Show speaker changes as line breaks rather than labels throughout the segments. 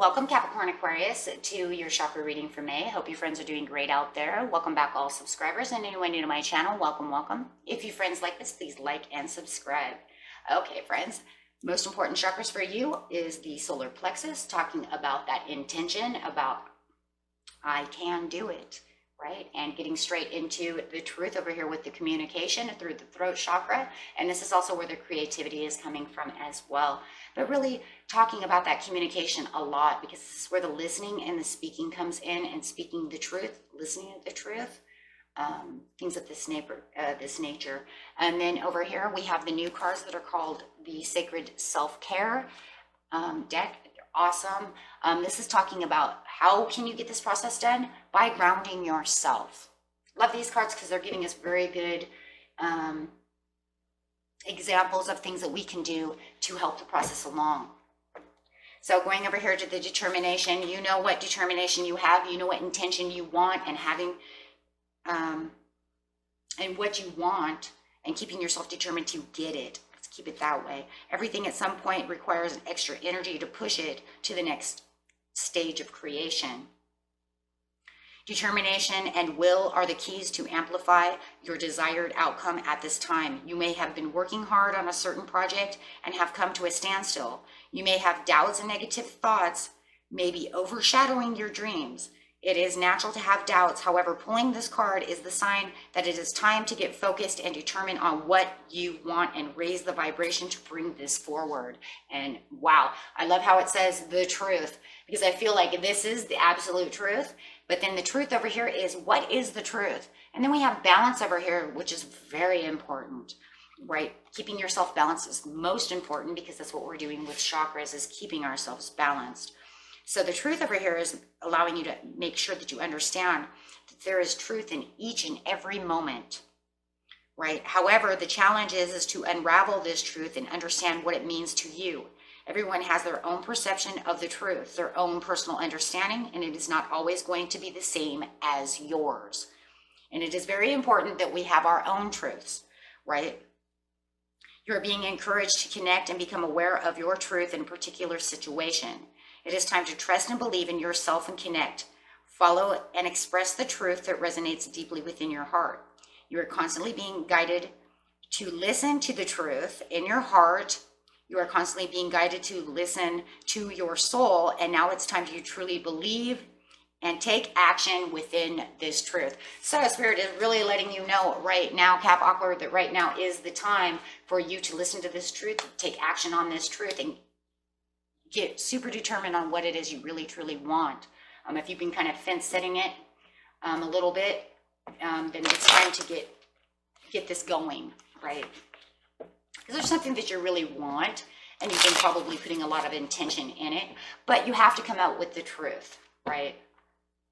Welcome Capricorn Aquarius to your chakra reading for May. Hope you friends are doing great out there. Welcome back all subscribers and anyone new to my channel. Welcome. If you friends like this, please like and subscribe. Okay friends, most important chakras for you is the solar plexus, talking about that intention, about I can do it, right? And getting straight into the truth over here with the communication through the throat chakra. And this is also where the creativity is coming from as well. But really talking about that communication a lot, because this is where the listening and the speaking comes in, and speaking the truth, listening to the truth, things of this nature. And then over here we have the new cards that are called the Sacred Self-Care deck. Awesome. This is talking about how can you get this process done? By grounding yourself. Love these cards because they're giving us very good examples of things that we can do to help the process along. So going over here to the determination, you know what determination you have, you know what intention you want, and having and what you want, and keeping yourself determined to get it. Let's keep it that way. Everything at some point requires an extra energy to push it to the next stage of creation. Determination and will are the keys to amplify your desired outcome at this time. You may have been working hard on a certain project and have come to a standstill. You may have doubts and negative thoughts, maybe overshadowing your dreams. It is natural to have doubts. However, pulling this card is the sign that it is time to get focused and determined on what you want and raise the vibration to bring this forward. And wow, I love how it says the truth, because I feel like this is the absolute truth. But then the truth over here is, what is the truth? And then we have balance over here, which is very important, right? Keeping yourself balanced is most important, because that's what we're doing with chakras, is keeping ourselves balanced. So the truth over here is allowing you to make sure that you understand that there is truth in each and every moment, right? However, the challenge is to unravel this truth and understand what it means to you. Everyone has their own perception of the truth, their own personal understanding, and it is not always going to be the same as yours. And it is very important that we have our own truths, right? You're being encouraged to connect and become aware of your truth in a particular situation. It is time to trust and believe in yourself and connect. Follow and express the truth that resonates deeply within your heart. You are constantly being guided to listen to the truth in your heart. You are constantly being guided to listen to your soul. And now it's time to truly believe and take action within this truth. So Spirit is really letting you know right now, Cap Aqua, that right now is the time for you to listen to this truth, take action on this truth, and get super determined on what it is you really truly want. If you've been kind of fence setting it a little bit, then it's time to get this going, right? Because there's something that you really want, and you've been probably putting a lot of intention in it, but you have to come out with the truth, right?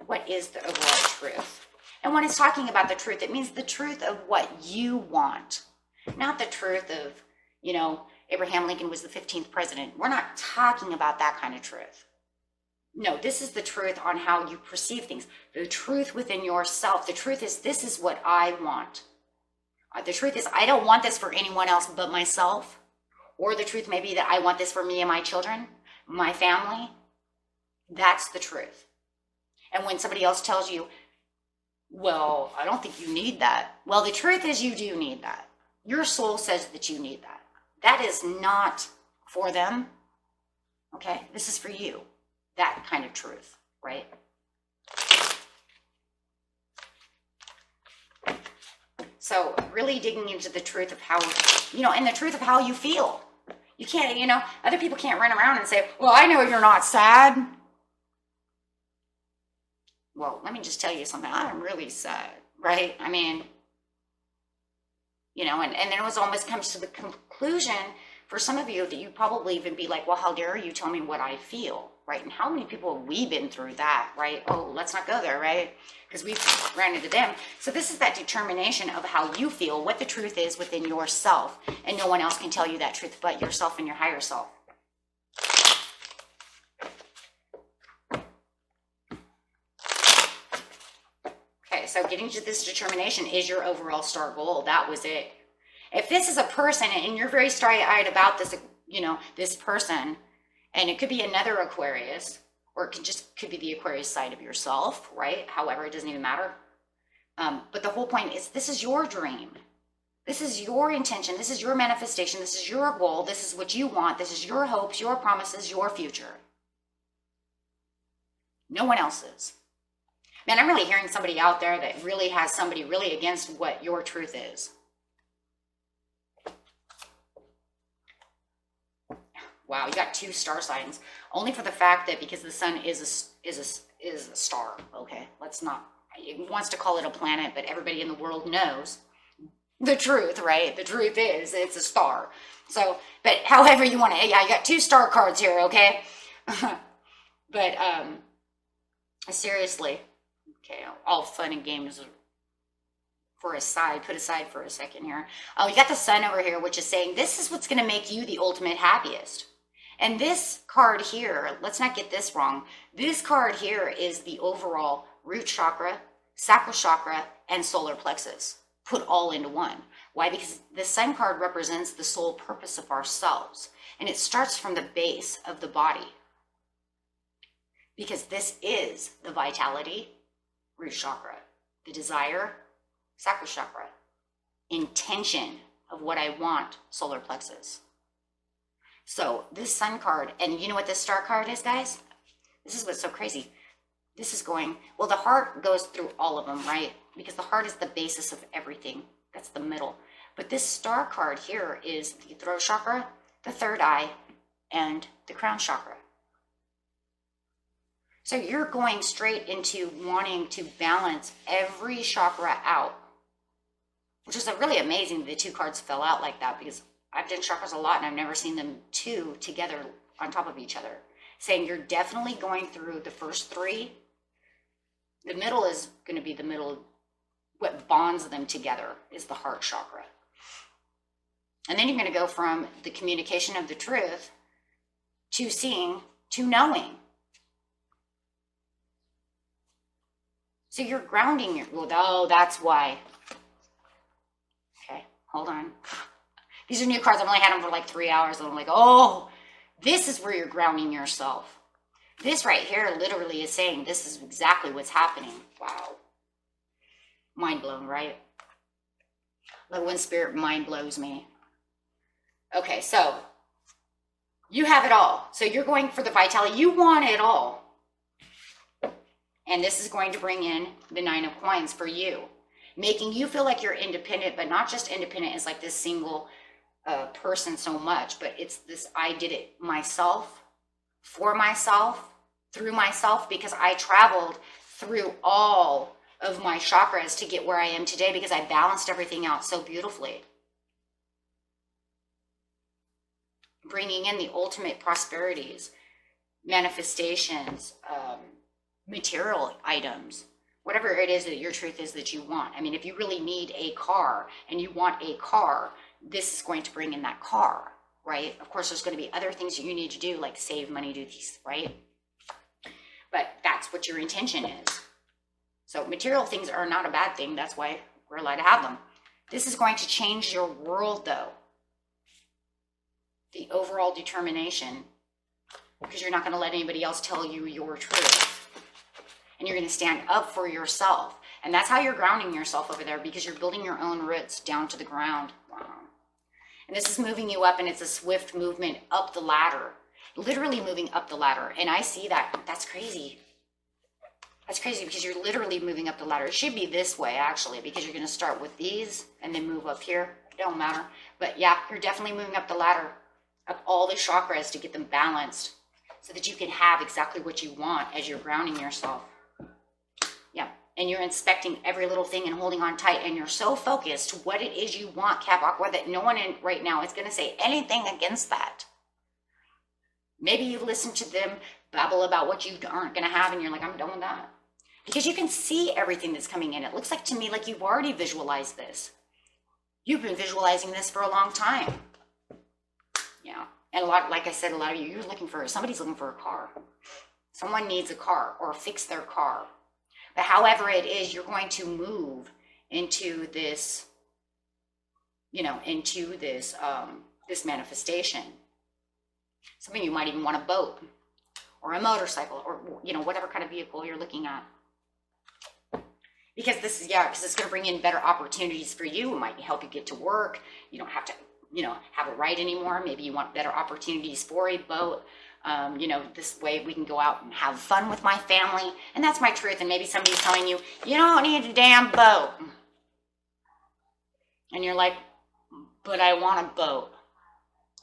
What is the overall truth? And when it's talking about the truth, it means the truth of what you want, not the truth of, you know, Abraham Lincoln was the 15th president. We're not talking about that kind of truth. No, this is the truth on how you perceive things. The truth within yourself. The truth is, this is what I want. The truth is, I don't want this for anyone else but myself. Or the truth may be that I want this for me and my children, my family. That's the truth. And when somebody else tells you, well, I don't think you need that. Well, the truth is, you do need that. Your soul says that you need that. That is not for them, okay? This is for you, that kind of truth, right? So really digging into the truth of how, you know, and the truth of how you feel. You can't, you know, other people can't run around and say, well, I know you're not sad. Well, let me just tell you something. I'm really sad, right? I mean, you know, and then it was almost comes to the conclusion for some of you that you probably even be like, well, how dare you tell me what I feel, right? And how many people have we been through that, right? Oh, let's not go there, right? Because we've ran into them. So this is that determination of how you feel, what the truth is within yourself. And no one else can tell you that truth but yourself and your higher self. So getting to this determination is your overall star goal. That was it. If this is a person and you're very starry-eyed about this, you know, this person, and it could be another Aquarius, or it could be the Aquarius side of yourself, right? However, it doesn't even matter. But the whole point is, this is your dream. This is your intention. This is your manifestation. This is your goal. This is what you want. This is your hopes, your promises, your future. No one else's. Man, I'm really hearing somebody out there that really has somebody really against what your truth is. Wow, you got 2 star signs. Only for the fact that because the sun is a star. Okay, let's not. It wants to call it a planet, but everybody in the world knows the truth, right? The truth is it's a star. So, but however you want to, yeah, you got 2 star cards here, okay? But seriously, okay, all fun and games put aside for a second here. Oh, you got the sun over here, which is saying this is what's going to make you the ultimate happiest. And this card here, let's not get this wrong. This card here is the overall root chakra, sacral chakra, and solar plexus put all into one. Why? Because the sun card represents the sole purpose of ourselves. And it starts from the base of the body. Because this is the vitality, root chakra, the desire, sacral chakra, intention of what I want, solar plexus. So this sun card, and you know what this star card is, guys? This is what's so crazy. This is going, well, the heart goes through all of them, right? Because the heart is the basis of everything. That's the middle. But this star card here is the throat chakra, the third eye, and the crown chakra. So you're going straight into wanting to balance every chakra out, which is really amazing the 2 cards fell out like that, because I've done chakras a lot and I've never seen them 2 together on top of each other. Saying you're definitely going through the first 3. The middle is going to be the middle. What bonds them together is the heart chakra. And then you're going to go from the communication of the truth to seeing to knowing. So you're grounding your, well, oh, that's why. Okay, hold on. These are new cards. I've only had them for like 3 hours. And I'm like, oh, this is where you're grounding yourself. This right here literally is saying this is exactly what's happening. Wow. Mind blown, right? Like when spirit mind blows me. Okay, so you have it all. So you're going for the vitality. You want it all. And this is going to bring in the 9 of coins for you. Making you feel like you're independent, but not just independent as like this single person so much, but it's this I did it myself, for myself, through myself, because I traveled through all of my chakras to get where I am today because I balanced everything out so beautifully. Bringing in the ultimate prosperities, manifestations, material items, whatever it is that your truth is that you want. I mean, if you really need a car and you want a car, this is going to bring in that car, right? Of course, there's going to be other things that you need to do, like save money, do these, right? But that's what your intention is. So material things are not a bad thing. That's why we're allowed to have them. This is going to change your world, though. The overall determination, because you're not going to let anybody else tell you your truth. And you're going to stand up for yourself. And that's how you're grounding yourself over there, because you're building your own roots down to the ground. Wow. And this is moving you up, and it's a swift movement up the ladder. Literally moving up the ladder. And I see that. That's crazy. That's crazy because you're literally moving up the ladder. It should be this way, actually, because you're going to start with these and then move up here. It don't matter. But yeah, you're definitely moving up the ladder, up all the chakras to get them balanced so that you can have exactly what you want as you're grounding yourself. Yeah. And you're inspecting every little thing and holding on tight. And you're so focused what it is you want, Cap Aqua, that no one in right now is going to say anything against that. Maybe you've listened to them babble about what you aren't going to have, and you're like, I'm done with that. Because you can see everything that's coming in. It looks like to me like you've already visualized this. You've been visualizing this for a long time. Yeah. And a lot, like I said, a lot of you, somebody's looking for a car. Someone needs a car or fix their car. But however it is, you're going to move into this, this manifestation. Some of you might even want a boat or a motorcycle, or, you know, whatever kind of vehicle you're looking at. Because this is, because it's going to bring in better opportunities for you. It might help you get to work. You don't have to, you know, have a ride anymore. Maybe you want better opportunities for a boat. You know, this way we can go out and have fun with my family. And that's my truth. And maybe somebody's telling you, you don't need a damn boat. And you're like, but I want a boat.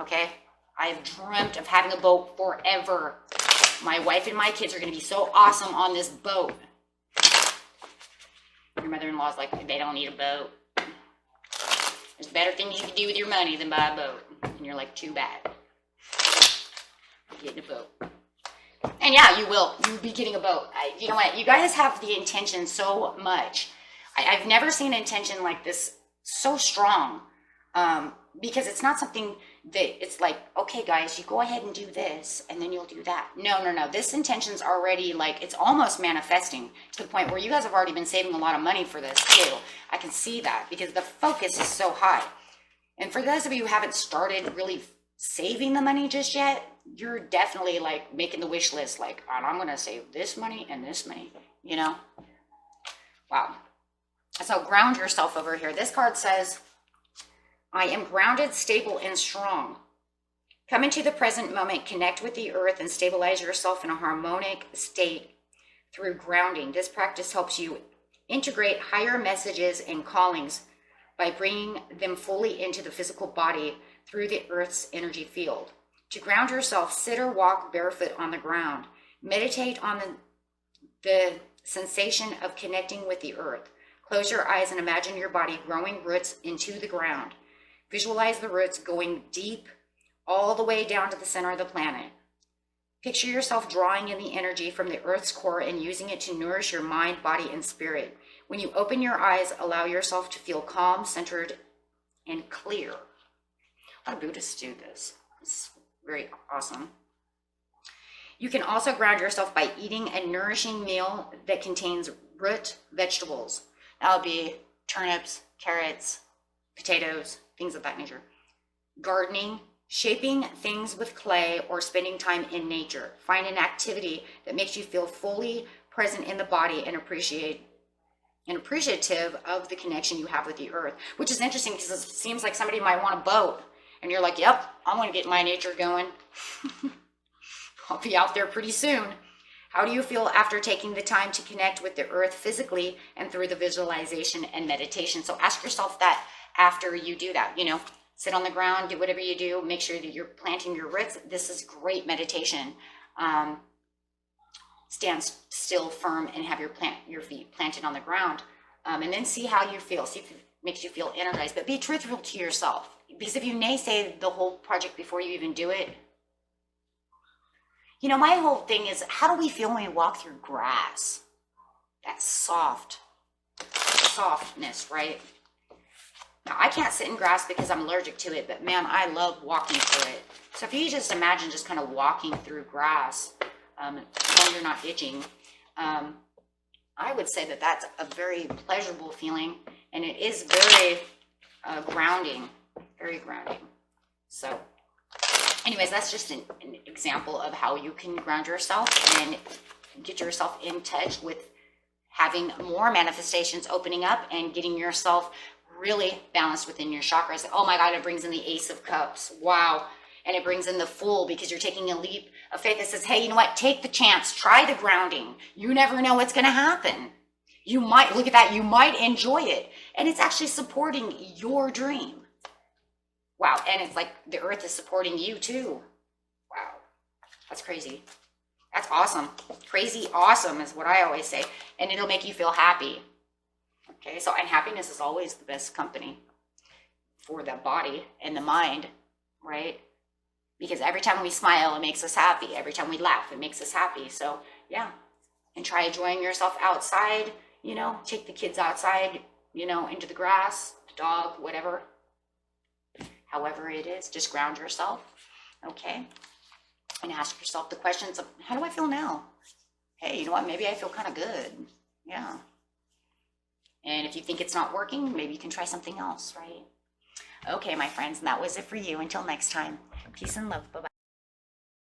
Okay? I've dreamt of having a boat forever. My wife and my kids are going to be so awesome on this boat. Your mother-in-law's like, they don't need a boat. There's better things you can do with your money than buy a boat. And you're like, too bad. Getting a boat. And yeah, you will. You'll be getting a boat. You know what? You guys have the intention so much. I've never seen intention like this so strong. Because it's not something that it's like, okay, guys, you go ahead and do this, and then you'll do that. No, no, no. This intention's already like, it's almost manifesting to the point where you guys have already been saving a lot of money for this too. I can see that because the focus is so high. And for those of you who haven't started really saving the money just yet, you're definitely like making the wish list, like, I'm going to save this money and this money, you know? Wow. So ground yourself over here. This card says, I am grounded, stable, and strong. Come into the present moment, connect with the earth, and stabilize yourself in a harmonic state through grounding. This practice helps you integrate higher messages and callings by bringing them fully into the physical body through the earth's energy field. To ground yourself, sit or walk barefoot on the ground. Meditate on the sensation of connecting with the earth. Close your eyes and imagine your body growing roots into the ground. Visualize the roots going deep all the way down to the center of the planet. Picture yourself drawing in the energy from the earth's core and using it to nourish your mind, body, and spirit. When you open your eyes, allow yourself to feel calm, centered, and clear. A lot of Buddhists do this. It's very awesome. You can also ground yourself by eating a nourishing meal that contains root vegetables. That'll be turnips, carrots, potatoes, things of that nature. Gardening, shaping things with clay, or spending time in nature. Find an activity that makes you feel fully present in the body and appreciative of the connection you have with the earth. Which is interesting because it seems like somebody might want a boat. And you're like, yep, I want to get my nature going. I'll be out there pretty soon. How do you feel after taking the time to connect with the earth physically and through the visualization and meditation? So ask yourself that after you do that, you know, sit on the ground, do whatever you do, make sure that you're planting your roots. This is great meditation. Stand still, firm, and have your feet planted on the ground. And then see how you feel. See if it makes you feel energized, but be truthful to yourself. Because if you naysay the whole project before you even do it, you know, my whole thing is, how do we feel when we walk through grass? That softness, right? Now, I can't sit in grass because I'm allergic to it, but man, I love walking through it. So if you just imagine just kind of walking through grass, as long as you're not itching, I would say that that's a very pleasurable feeling, and it is very grounding, very grounding. So anyways, that's just an example of how you can ground yourself and get yourself in touch with having more manifestations opening up and getting yourself really balanced within your chakras. Oh my God, it brings in the Ace of Cups. Wow. And it brings in the Fool, because you're taking a leap of faith that says, hey, you know what? Take the chance. Try the grounding. You never know what's going to happen. You might, look at that, you might enjoy it. And it's actually supporting your dream. Wow. And it's like the earth is supporting you too. Wow. That's crazy. That's awesome. Crazy awesome is what I always say. And it'll make you feel happy. Okay. So, and happiness is always the best company for the body and the mind, right? Because every time we smile, it makes us happy. Every time we laugh, it makes us happy. So yeah. And try enjoying yourself outside, you know, take the kids outside, you know, into the grass, the dog, whatever. However it is, just ground yourself, okay? And ask yourself the questions of, how do I feel now? Hey, you know what? Maybe I feel kind of good. Yeah. And if you think it's not working, maybe you can try something else, right? Okay, my friends, and that was it for you. Until next time, peace and love. Bye-bye.